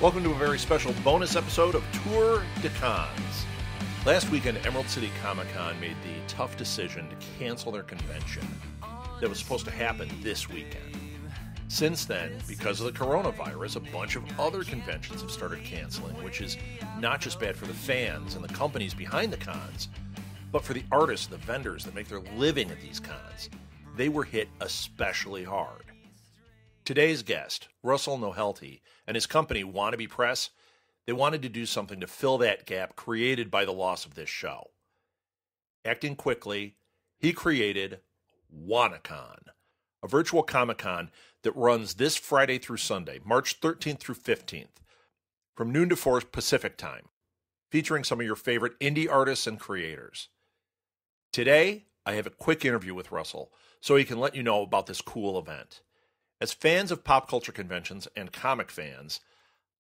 Welcome to a very special bonus episode of Tour de Cons. Last weekend, Emerald City Comic-Con made the tough decision to cancel their convention that was supposed to happen this weekend. Since then, because of the coronavirus, a bunch of other conventions have started canceling, which is not just bad for the fans and the companies behind the cons, but for the artists and the vendors that make their living at these cons. They were hit especially hard. Today's guest, Russell Nohelty, and his company, Wannabe Press, they wanted to do something to fill that gap created by the loss of this show. Acting quickly, he created WannaCon, a virtual Comic-Con that runs this Friday through Sunday, March 13th through 15th, from noon to 4 Pacific time, featuring some of your favorite indie artists and creators. Today, I have a quick interview with Russell so he can let you know about this cool event. As fans of pop culture conventions and comic fans,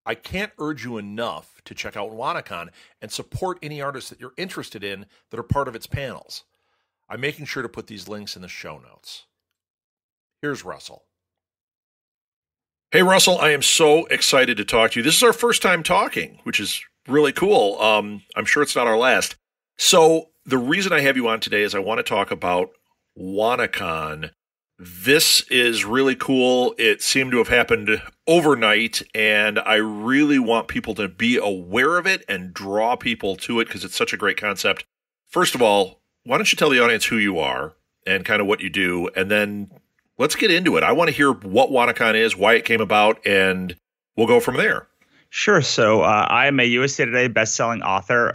I can't urge you enough to check out WannaCon and support any artists that you're interested in that are part of its panels. I'm making sure to put these links in the show notes. Here's Russell. Hey, Russell, I am so excited to talk to you. This is our first time talking, which is really cool. I'm sure it's not our last. So the reason I have you on today is I want to talk about WannaCon. This is really cool. It seemed to have happened overnight, and I really want people to be aware of it and draw people to it because it's such a great concept. First of all, why don't you tell the audience who you are and kind of what you do, and then let's get into it. I want to hear what WannaCon is, why it came about, and we'll go from there. Sure. So I am a USA Today bestselling author,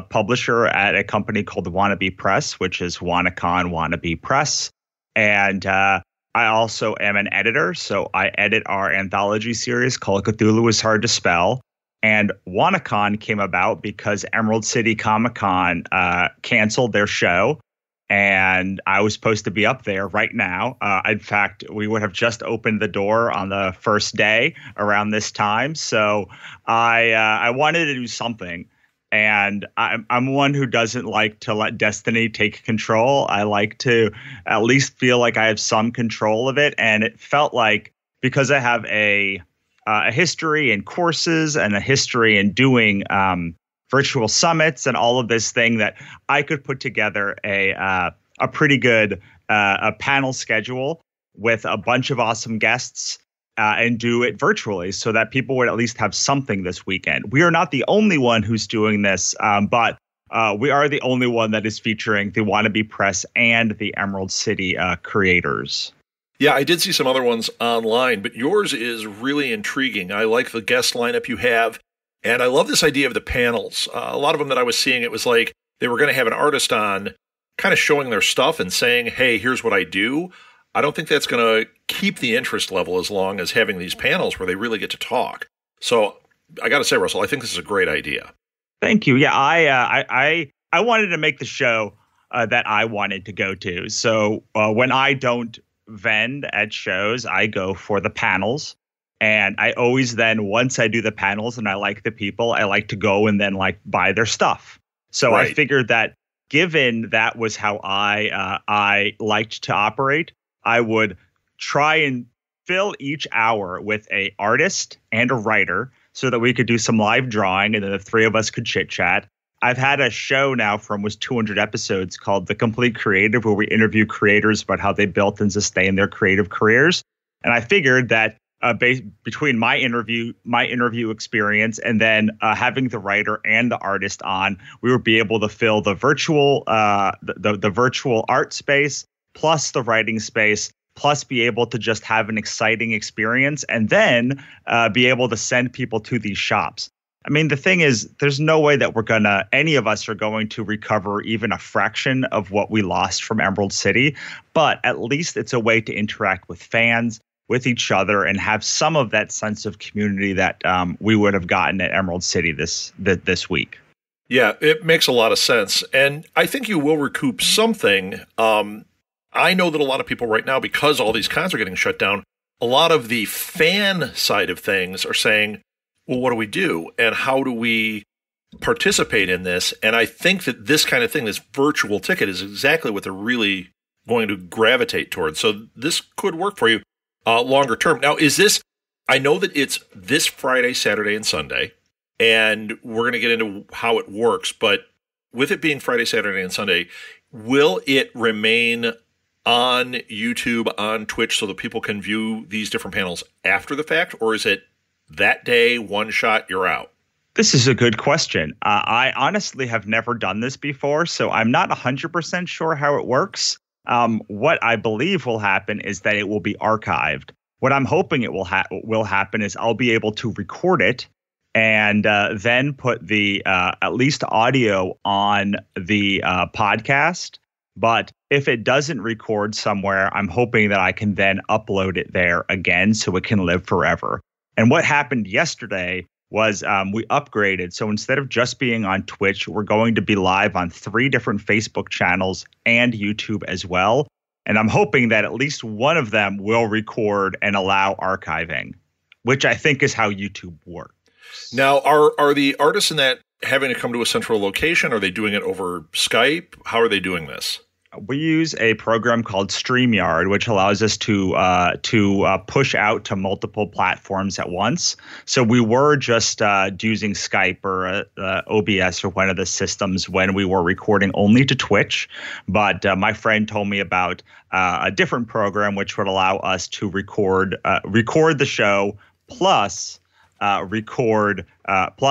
publisher at a company called Wannabe Press, which is WannaCon, Wannabe Press. And I also am an editor, so I edit our anthology series called Cthulhu is Hard to Spell. And WannaCon came about because Emerald City Comic-Con canceled their show, and I was supposed to be up there right now. In fact, we would have just opened the door on the first day around this time, so I wanted to do something. And I'm one who doesn't like to let destiny take control. I like to at least feel like I have some control of it. And it felt like because I have a history in courses and a history in doing virtual summits and all of this thing that I could put together a pretty good a panel schedule with a bunch of awesome guests. And do it virtually so that people would at least have something this weekend. We are not the only one who's doing this, but we are the only one that is featuring the Wannabe Press and the Emerald City creators. Yeah, I did see some other ones online, but yours is really intriguing. I like the guest lineup you have, and I love this idea of the panels. A lot of them that I was seeing, it was like they were going to have an artist on kind of showing their stuff and saying, hey, here's what I do. I don't think that's going to keep the interest level as long as having these panels where they really get to talk. So I got to say, Russell, I think this is a great idea. Thank you. Yeah, I wanted to make the show that I wanted to go to. So when I don't vend at shows, I go for the panels. And I always then, once I do the panels and I like the people, I like to go and then like buy their stuff. So right. I figured that given that was how I liked to operate, I would try and fill each hour with an artist and a writer so that we could do some live drawing and then the three of us could chit chat. I've had a show now from almost 200 episodes called The Complete Creative, where we interview creators about how they built and sustained their creative careers. And I figured that between my interview experience and then having the writer and the artist on, we would be able to fill the virtual the virtual art space plus the writing space, plus be able to just have an exciting experience and then be able to send people to these shops. I mean, the thing is, there's no way that any of us are going to recover even a fraction of what we lost from Emerald City, but at least it's a way to interact with fans, with each other, and have some of that sense of community that we would have gotten at Emerald City this week. Yeah, it makes a lot of sense. And I think you will recoup something. I know that a lot of people right now, because all these cons are getting shut down, a lot of the fan side of things are saying, well, what do we do? And how do we participate in this? And I think that this kind of thing, this virtual ticket, is exactly what they're really going to gravitate towards. So this could work for you longer term. Now, is this I know that it's this Friday, Saturday, and Sunday, and we're going to get into how it works. But with it being Friday, Saturday, and Sunday, will it remain on YouTube, on Twitch, so that people can view these different panels after the fact? Or is it that day, one shot, you're out? This is a good question. I honestly have never done this before, so I'm not 100% sure how it works. What I believe will happen is that it will be archived. What I'm hoping it will happen is I'll be able to record it and then put the at least audio on the podcast. But if it doesn't record somewhere, I'm hoping that I can then upload it there again so it can live forever. And what happened yesterday was we upgraded. So instead of just being on Twitch, we're going to be live on 3 different Facebook channels and YouTube as well. And I'm hoping that at least one of them will record and allow archiving, which I think is how YouTube works. Now, are the artists in that having to come to a central location? Are they doing it over Skype? How are they doing this? We use a program called StreamYard, which allows us to push out to multiple platforms at once. So we were just using Skype or OBS or one of the systems when we were recording only to Twitch. But my friend told me about a different program which would allow us to record the show plus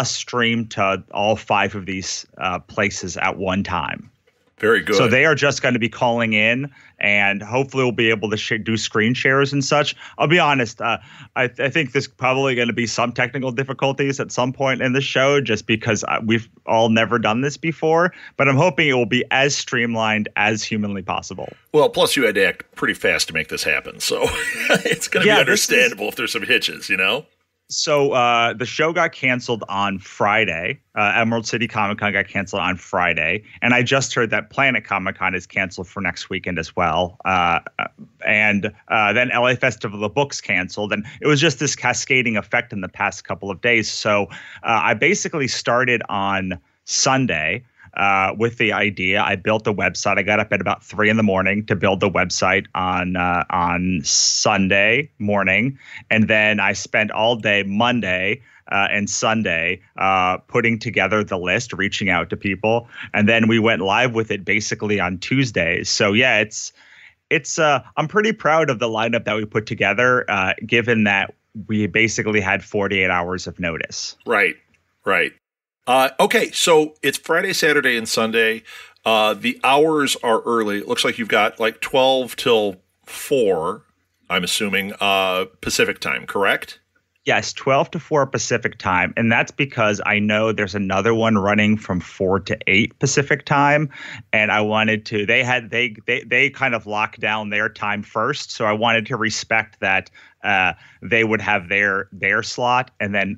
stream to all 5 of these places at one time. Very good. So they are just going to be calling in, and hopefully we'll be able to do screen shares and such. I'll be honest. I think there's probably going to be some technical difficulties at some point in the show just because we've all never done this before. But I'm hoping it will be as streamlined as humanly possible. Well, plus you had to act pretty fast to make this happen. So it's going to be understandable if there's some hitches, you know? So the show got canceled on Friday. Emerald City Comic Con got canceled on Friday. And I just heard that Planet Comic Con is canceled for next weekend as well. And then LA Festival of the Books canceled. And it was just this cascading effect in the past couple of days. So I basically started on Sunday. With the idea. I built the website. I got up at about 3 a.m. to build the website on Sunday morning. And then I spent all day Monday and Sunday putting together the list, reaching out to people. And then we went live with it basically on Tuesdays. So yeah, it's I'm pretty proud of the lineup that we put together, given that we basically had 48 hours of notice. Right. Okay, so it's Friday, Saturday, and Sunday. The hours are early. It looks like you've got like 12 till 4, I'm assuming, Pacific time, correct? Yes, 12 to 4 Pacific time. And that's because I know there's another one running from 4 to 8 Pacific time. And I wanted to, they kind of locked down their time first. So I wanted to respect that they would have their slot, and then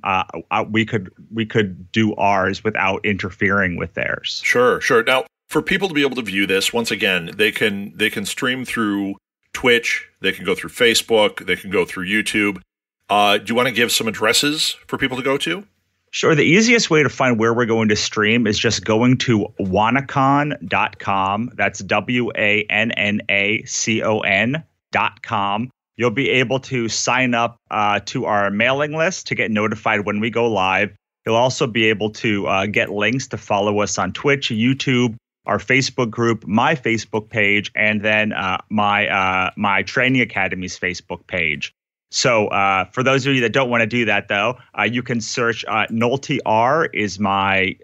we could do ours without interfering with theirs. Sure. Now, for people to be able to view this, once again, they can stream through Twitch, they can go through Facebook, they can go through YouTube. Do you want to give some addresses for people to go to? Sure. The easiest way to find where we're going to stream is just going to WannaCon.com. That's WANNACON.com. You'll be able to sign up to our mailing list to get notified when we go live. You'll also be able to get links to follow us on Twitch, YouTube, our Facebook group, my Facebook page, and then my Training Academy's Facebook page. So for those of you that don't want to do that, though, you can search Nohelty R is my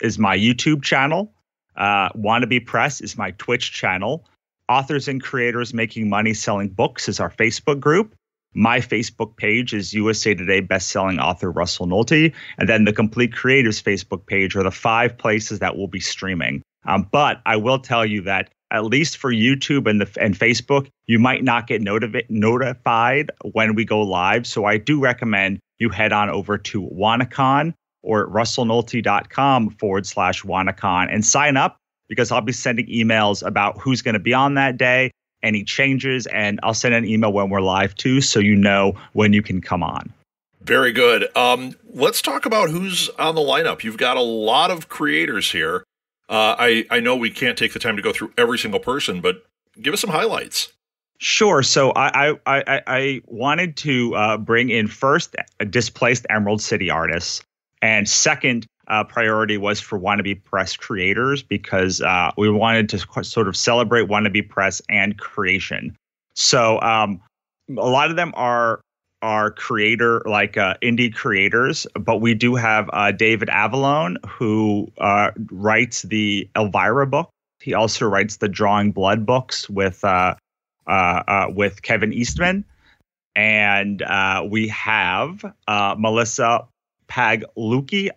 YouTube channel. Wannabe Press is my Twitch channel. Authors and Creators Making Money Selling Books is our Facebook group. My Facebook page is USA Today bestselling author Russell Nohelty. And then the Complete Creatives Facebook page are the 5 places that we'll be streaming. But I will tell you that at least for YouTube and Facebook, you might not get notified when we go live. So I do recommend you head on over to WannaCon or russellnohelty.com/WannaCon and sign up, because I'll be sending emails about who's going to be on that day, any changes, and I'll send an email when we're live too, so you know when you can come on. Very good. Let's talk about who's on the lineup. You've got a lot of creators here. I know we can't take the time to go through every single person, but give us some highlights. Sure. So I wanted to bring in first displaced Emerald City artists, and second priority was for Wannabe Press creators because we wanted to sort of celebrate Wannabe Press and creation. So a lot of them are creator indie creators, but we do have David Avalone who writes the Elvira book. He also writes the Drawing Blood books with Kevin Eastman, and we have Melissa Pagluckia,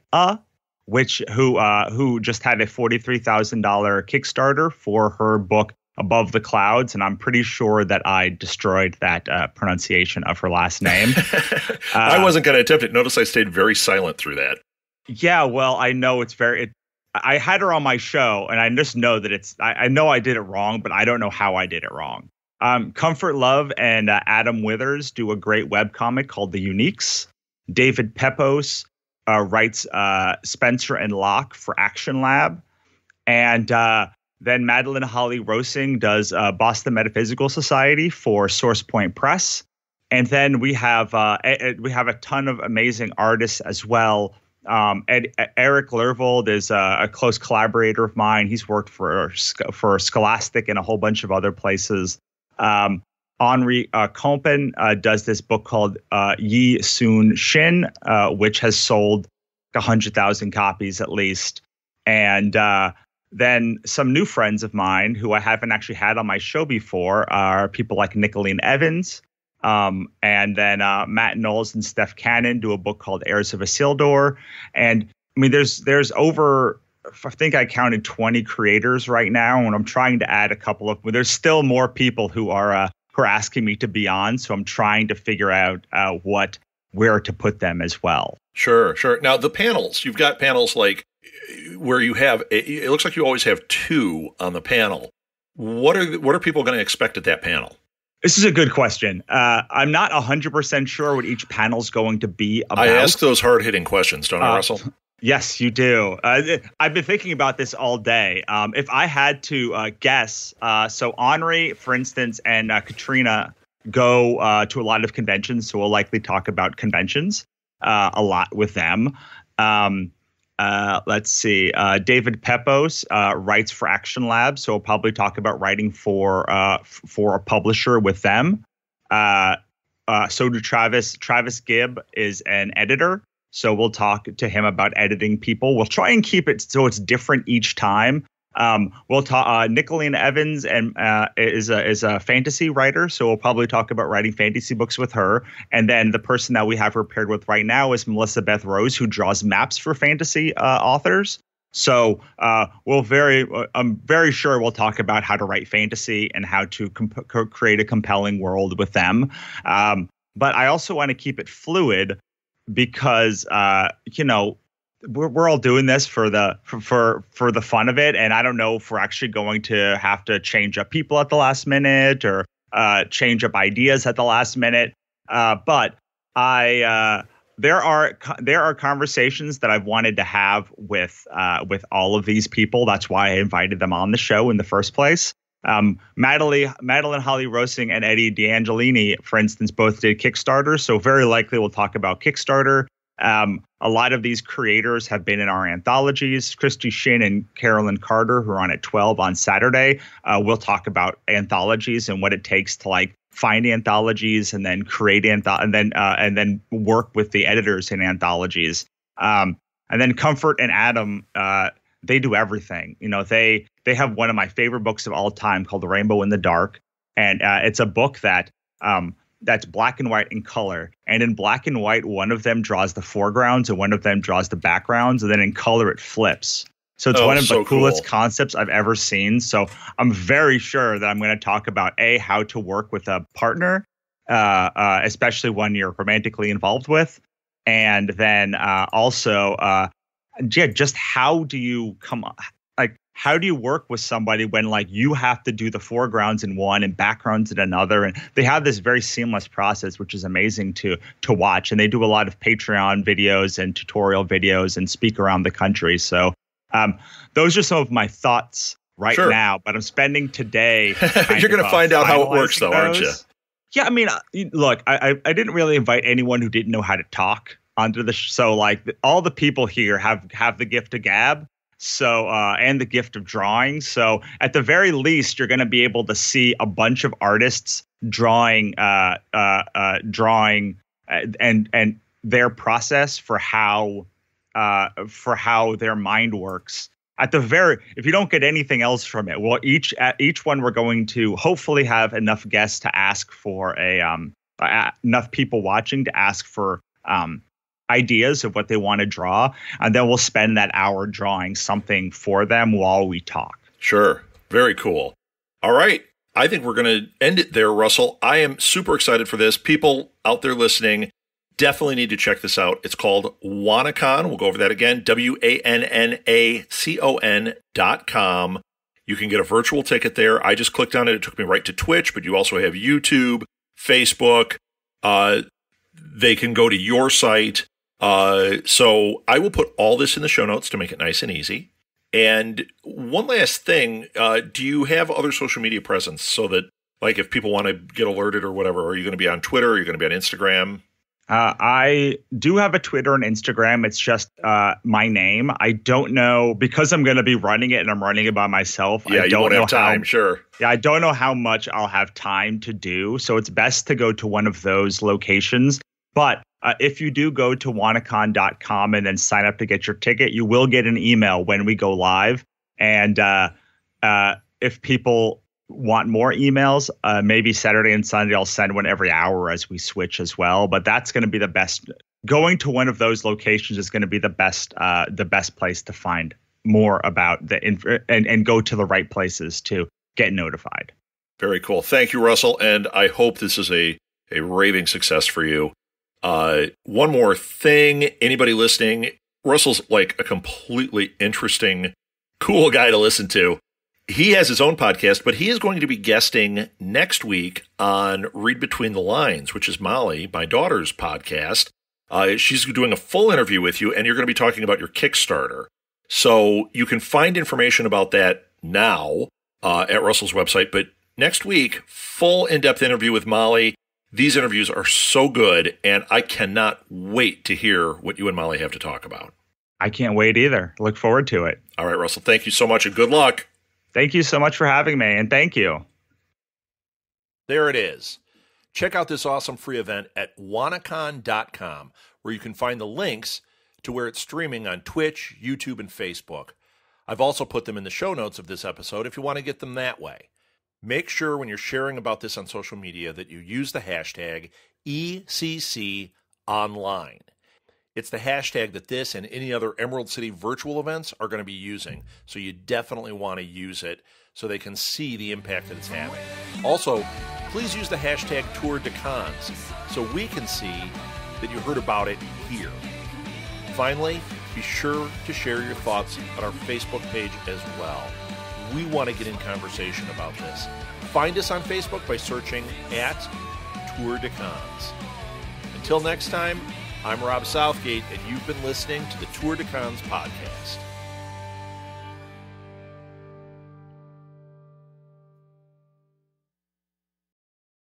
who just had a $43,000 Kickstarter for her book Above the Clouds, and I'm pretty sure that I destroyed that pronunciation of her last name. I wasn't going to attempt it. Notice I stayed very silent through that. Yeah, well, I know I had her on my show, and I just know that I know I did it wrong, but I don't know how I did it wrong. Comfort Love and Adam Withers do a great webcomic called The Uniques. David Pepos writes Spencer and Locke for Action Lab. And then Madeline Holly Rosing does Boston Metaphysical Society for Source Point Press. And then we have a ton of amazing artists as well. Eric Lervold is a close collaborator of mine. He's worked for Scholastic and a whole bunch of other places. Henri Compen does this book called Yi Sun Shin, which has sold 100,000 copies at least. And then some new friends of mine who I haven't actually had on my show before are people like Nicolene Evans. And then Matt Knowles and Steph Cannon do a book called Heirs of Isildur. And I mean, there's over, I think I counted 20 creators right now, and I'm trying to add a couple of, but there's still more people who are asking me to be on. So I'm trying to figure out where to put them as well. Sure. Now the panels, you've got panels like where you have, it looks like you always have two on the panel. What are people going to expect at that panel? This is a good question. I'm not 100% sure what each panel's going to be about. I ask those hard-hitting questions, don't I, Russell? Yes, you do. I've been thinking about this all day. If I had to guess, so Henri, for instance, and Katrina go to a lot of conventions, so we'll likely talk about conventions a lot with them. Let's see. David Pepos writes for Action Lab, so we'll probably talk about writing for a publisher with them. So do Travis. Travis Gibb is an editor, so we'll talk to him about editing people. We'll try and keep it so it's different each time. We'll talk. Nicolene Evans is a fantasy writer, so we'll probably talk about writing fantasy books with her. And then the person that we have her paired with right now is Melissa Beth Rose, who draws maps for fantasy authors. So I'm very sure we'll talk about how to write fantasy and how to create a compelling world with them. But I also want to keep it fluid because we're all doing this for the fun of it, and I don't know if we're actually going to have to change up people at the last minute or change up ideas at the last minute. But there are conversations that I've wanted to have with all of these people. That's why I invited them on the show in the first place. Madeline Holly Rosing and Eddie D'Angelini, for instance, both did Kickstarter, so very likely we'll talk about Kickstarter. A lot of these creators have been in our anthologies. Christy Shin and Carolyn Carter, who are on at 12 on Saturday, we'll talk about anthologies and what it takes to find anthologies and then create and then work with the editors in anthologies. And then Comfort and Adam, they do everything. They have one of my favorite books of all time called The Rainbow in the Dark, and it's a book that that's black and white in color. And in black and white, one of them draws the foregrounds and one of them draws the backgrounds. And then in color, it flips. So it's one of the coolest concepts I've ever seen. So I'm very sure that I'm going to talk about how to work with a partner, especially one you're romantically involved with. And then also just how do you how do you work with somebody when you have to do the foregrounds in one and backgrounds in another? And they have this very seamless process, which is amazing to watch. And they do a lot of Patreon videos and tutorial videos and speak around the country. So those are some of my thoughts right Sure. now, but I'm spending today. You're going to find out how it works, though, aren't you? Yeah, I mean, look, I didn't really invite anyone who didn't know how to talk onto the so like all the people here have the gift of gab, so and the gift of drawing. So at the very least, you're going to be able to see a bunch of artists drawing and their process for how their mind works. If you don't get anything else from it, well, each one we're going to hopefully have enough guests to ask for enough people watching to ask for ideas of what they want to draw, and then we'll spend that hour drawing something for them while we talk. Sure. Very cool. All right. I think we're going to end it there, Russell. I am super excited for this. People out there listening definitely need to check this out. It's called WannaCon. We'll go over that again. WannaCon.com. You can get a virtual ticket there. I just clicked on it. It took me right to Twitch, but you also have YouTube, Facebook. They can go to your site. So I will put all this in the show notes to make it nice and easy. And one last thing, do you have other social media presence so that, like, if people want to get alerted or whatever, are you going to be on Twitter? Are you going to be on Instagram? I do have a Twitter and Instagram. It's just my name. I don't know, because I'm going to be running it and I'm running it by myself. Yeah, you won't have time, sure. Yeah, I don't know how much I'll have time to do. So it's best to go to one of those locations. But if you do go to WannaCon.com and then sign up to get your ticket, you will get an email when we go live. And if people want more emails, maybe Saturday and Sunday, I'll send one every hour as we switch as well. But that's going to be the best. Going to one of those locations is going to be the best place to find more about and go to the right places to get notified. Very cool. Thank you, Russell. And I hope this is a raving success for you. One more thing, anybody listening, Russell's like a completely interesting, cool guy to listen to. He has his own podcast, but he is going to be guesting next week on Read Between the Lines, which is Molly, my daughter's podcast. She's doing a full interview with you, and you're going to be talking about your Kickstarter. So you can find information about that now at Russell's website. But next week, full in-depth interview with Molly. These interviews are so good, and I cannot wait to hear what you and Molly have to talk about. I can't wait either. Look forward to it. All right, Russell, thank you so much, and good luck. Thank you so much for having me, and thank you. There it is. Check out this awesome free event at WannaCon.com, where you can find the links to where it's streaming on Twitch, YouTube, and Facebook. I've also put them in the show notes of this episode if you want to get them that way. Make sure when you're sharing about this on social media that you use the hashtag ECCOnline. It's the hashtag that this and any other Emerald City virtual events are going to be using, so you definitely want to use it so they can see the impact that it's having. Also, please use the hashtag TourDeCons so we can see that you heard about it here. Finally, be sure to share your thoughts on our Facebook page as well. We want to get in conversation about this. Find us on Facebook by searching @TourDeCons. Until next time, I'm Rob Southgate, and you've been listening to the Tour de Cons podcast.